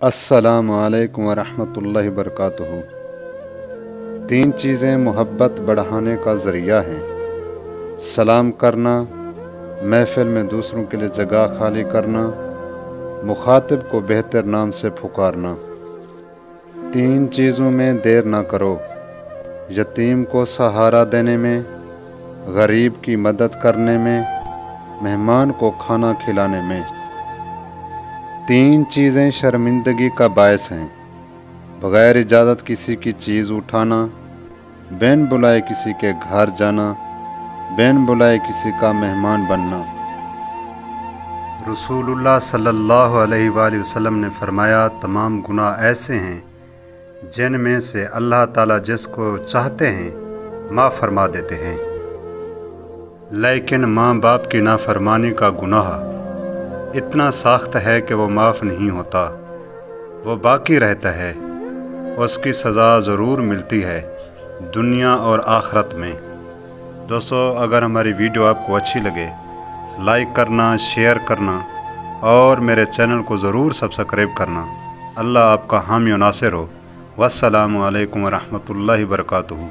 अस्सलामु अलैकुम वरहमतुल्लाहि वबरकातुहू। 3 चीज़ें मोहब्बत बढ़ाने का ज़रिया हैं। सलाम करना, महफ़िल में दूसरों के लिए जगह खाली करना, मुखातिब को बेहतर नाम से पुकारना। 3 चीज़ों में देर ना करो, यतीम को सहारा देने में, गरीब की मदद करने में, मेहमान को खाना खिलाने में। 3 चीज़ें शर्मिंदगी का बायस हैं। बग़ैर इजाज़त किसी की चीज़ उठाना, बिन बुलाए किसी के घर जाना, बिन बुलाए किसी का मेहमान बनना। रसूलुल्लाह सल्लल्लाहु अलैहि वसल्लम ने फरमाया, तमाम गुनाह ऐसे हैं जिनमें से अल्लाह ताला जिसको चाहते हैं माफ़ फरमा देते हैं, लेकिन माँ बाप की नाफरमानी का गुनाह इतना सख्त है कि वो माफ़ नहीं होता, वो बाकी रहता है। उसकी सज़ा ज़रूर मिलती है दुनिया और आखिरत में। दोस्तों, अगर हमारी वीडियो आपको अच्छी लगे, लाइक करना, शेयर करना और मेरे चैनल को ज़रूर सब्सक्राइब करना। अल्लाह आपका हामी और नासिर हो। वस्सलामु अलैकुम वरहमतुल्लाहि वबरकातुहू।